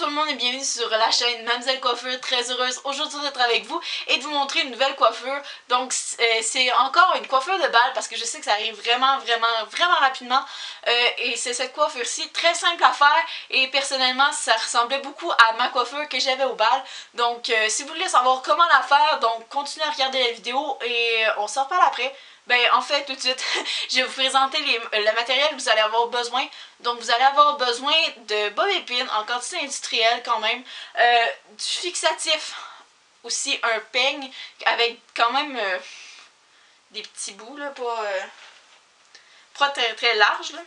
tout le monde et bienvenue sur la chaîne Mademoiselle Coiffure, très heureuse aujourd'hui d'être avec vous et de vous montrer une nouvelle coiffure. Donc c'est encore une coiffure de bal parce que je sais que ça arrive vraiment rapidement et c'est cette coiffure-ci très simple à faire et personnellement ça ressemblait beaucoup à ma coiffure que j'avais au bal. Donc si vous voulez savoir comment la faire, donc continuez à regarder la vidéo et on se reparle après. Ben en fait tout de suite, je vais vous présenter le matériel que vous allez avoir besoin. Donc vous allez avoir besoin de bob épines en quantité industrielle quand même, du fixatif, aussi un peigne avec quand même des petits bouts là, pas très large là.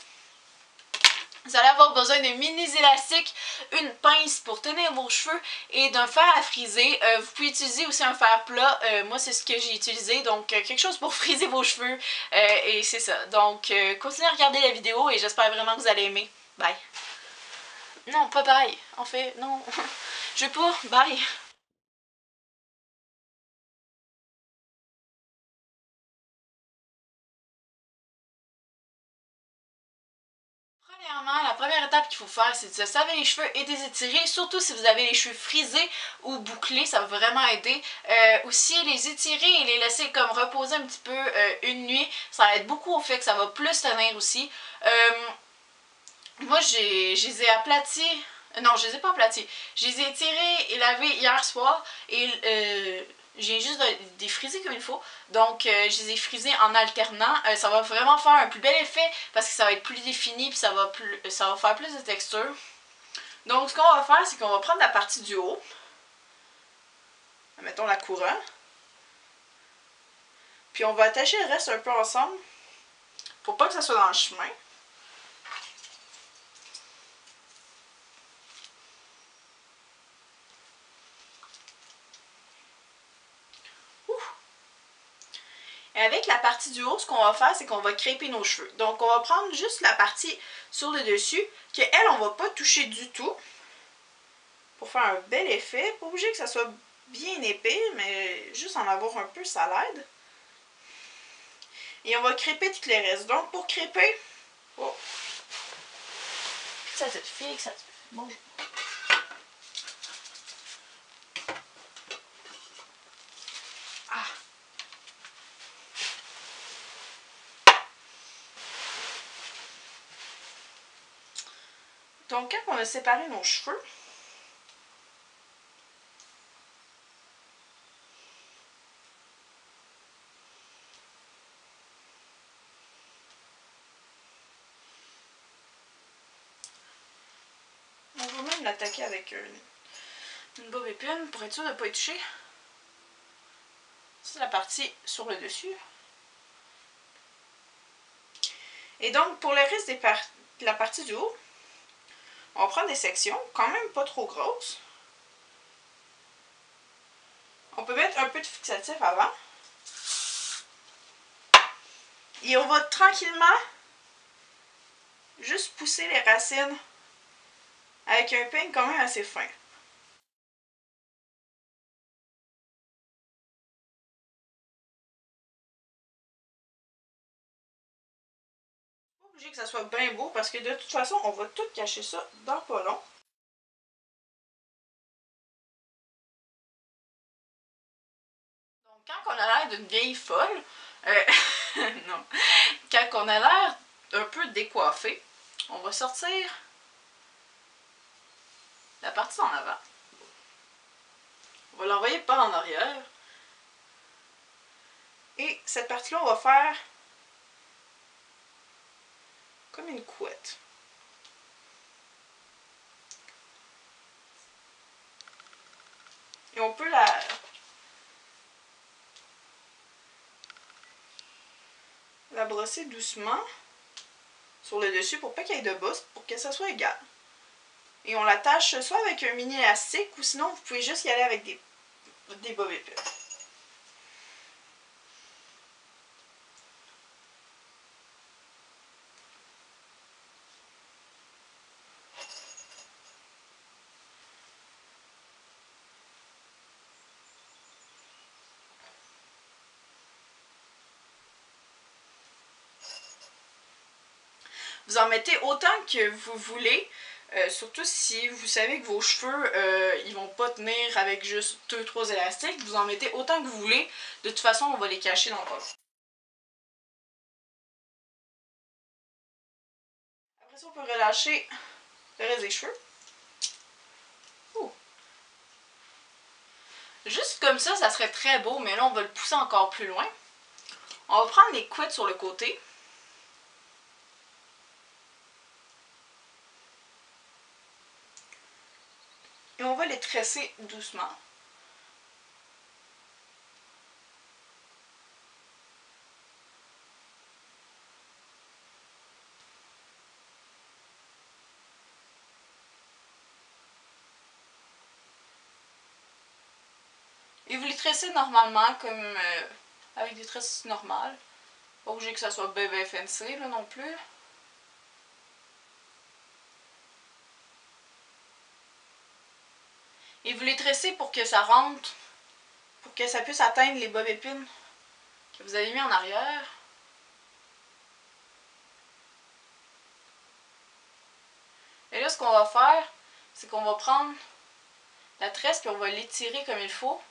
Vous allez avoir besoin de mini élastiques, une pince pour tenir vos cheveux et d'un fer à friser. Vous pouvez utiliser aussi un fer plat, moi c'est ce que j'ai utilisé, donc quelque chose pour friser vos cheveux et c'est ça. Donc continuez à regarder la vidéo et j'espère vraiment que vous allez aimer. Bye! Non, pas bye, en fait, non, je veux pas, bye! Premièrement, la première étape qu'il faut faire, c'est de se laver les cheveux et de les étirer, surtout si vous avez les cheveux frisés ou bouclés, ça va vraiment aider. Aussi, les étirer et les laisser comme reposer un petit peu une nuit, ça aide beaucoup au fait que ça va plus tenir aussi. Moi, je les ai aplatis, non, je les ai pas aplatis, je les ai étirés et lavés hier soir et j'ai juste défrisé comme il faut. Donc, je les ai frisés en alternant. Ça va vraiment faire un plus bel effet parce que ça va être plus défini puis ça va faire plus de texture. Donc, ce qu'on va faire, c'est qu'on va prendre la partie du haut. Mettons la couronne. Puis, on va attacher le reste un peu ensemble pour pas que ça soit dans le chemin. Et avec la partie du haut, ce qu'on va faire, c'est qu'on va crêper nos cheveux. Donc, on va prendre juste la partie sur le dessus, qu'elle, on va pas toucher du tout. Pour faire un bel effet. Pas obligé que ça soit bien épais, mais juste en avoir un peu, ça l'aide. Et on va crêper tout le reste. Donc, pour crêper... Oh. Ça te fixe, ça te... Bonjour. Ah. Donc, quand on a séparé nos cheveux, on va même l'attaquer avec une bob épine pour être sûr de ne pas y toucher. C'est la partie sur le dessus. Et donc, pour le reste de la partie du haut, on va prendre des sections, quand même pas trop grosses. On peut mettre un peu de fixatif avant. Et on va tranquillement juste pousser les racines avec un peigne quand même assez fin. Pas obligé que ça soit bien beau parce que de toute façon, on va tout cacher ça dans pas long. Donc quand on a l'air d'une vieille folle, non, quand on a l'air un peu décoiffé, on va sortir la partie en avant. On va l'envoyer par en arrière. Et cette partie-là, on va faire comme une couette. Et on peut la brosser doucement sur le dessus pour pas qu'il y ait de bosse, pour que ça soit égal. Et on l'attache soit avec un mini élastique ou sinon vous pouvez juste y aller avec des bob épines. Vous en mettez autant que vous voulez. Surtout si vous savez que vos cheveux, ils vont pas tenir avec juste 2-3 élastiques. Vous en mettez autant que vous voulez. De toute façon, on va les cacher dans le bol. Après ça, on peut relâcher le reste des cheveux. Ouh. Juste comme ça serait très beau, mais là, on va le pousser encore plus loin. On va prendre les couettes sur le côté. Et on va les tresser doucement. Et vous les tressez normalement comme avec des tresses normales. Pas obligé que ça soit bébé fancy là non plus. Et vous les tressez pour que ça rentre, pour que ça puisse atteindre les bob épines que vous avez mis en arrière. Et là, ce qu'on va faire, c'est qu'on va prendre la tresse puis on va l'étirer comme il faut.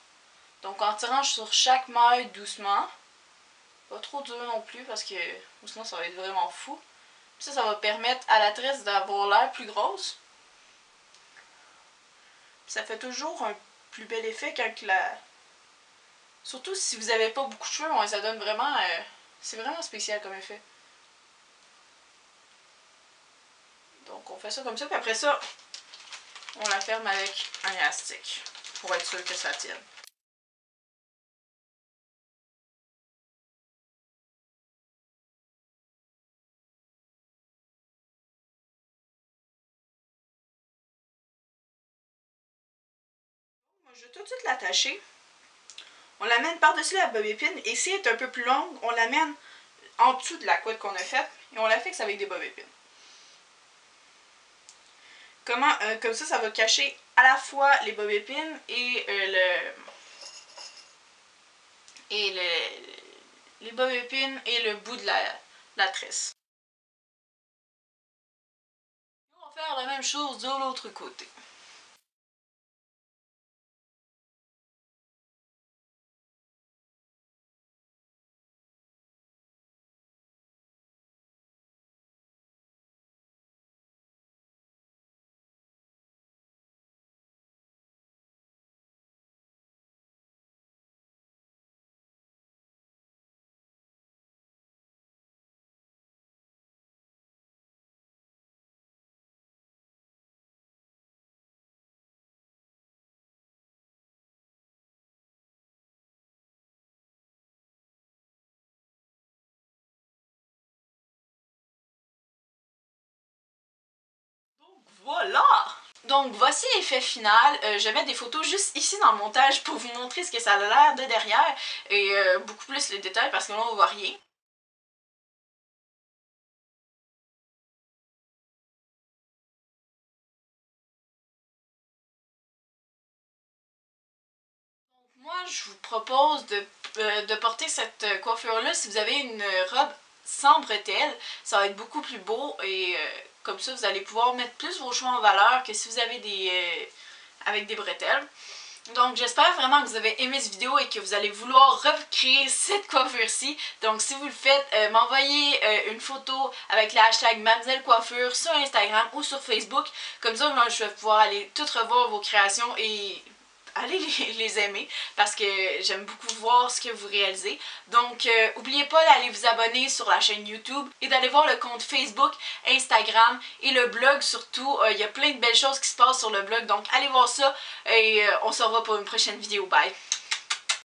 Donc en tirant sur chaque maille doucement. Pas trop dur non plus parce que sinon ça va être vraiment fou. Puis ça va permettre à la tresse d'avoir l'air plus grosse. Puis ça fait toujours un plus bel effet quand la... Surtout si vous n'avez pas beaucoup de cheveux, ouais, ça donne vraiment... c'est vraiment spécial comme effet. Donc on fait ça comme ça, puis après ça, on la ferme avec un élastique pour être sûr que ça tienne. Moi, je vais tout de suite l'attacher. On l'amène par-dessus la bob épine et si elle est un peu plus longue, on l'amène en dessous de la couette qu'on a faite et on la fixe avec des bob épines. Comme ça va cacher à la fois les bob épines et les bob épines et le bout de la tresse. On va faire la même chose de l'autre côté. Voilà! Donc voici l'effet final. Je mets des photos juste ici dans le montage pour vous montrer ce que ça a l'air de derrière et beaucoup plus les détails parce que là on voit rien. Donc moi je vous propose de porter cette coiffure-là si vous avez une robe sans bretelles. Ça va être beaucoup plus beau et comme ça vous allez pouvoir mettre plus vos cheveux en valeur que si vous avez avec des bretelles. Donc j'espère vraiment que vous avez aimé cette vidéo et que vous allez vouloir recréer cette coiffure-ci. Donc si vous le faites, m'envoyez une photo avec le hashtag Mamzelle Coiffure sur Instagram ou sur Facebook. Comme ça, moi, je vais pouvoir aller toutes revoir vos créations et allez les aimer parce que j'aime beaucoup voir ce que vous réalisez. Donc n'oubliez pas d'aller vous abonner sur la chaîne YouTube et d'aller voir le compte Facebook, Instagram et le blog surtout. Il y a plein de belles choses qui se passent sur le blog, donc allez voir ça et on se revoit pour une prochaine vidéo. Bye!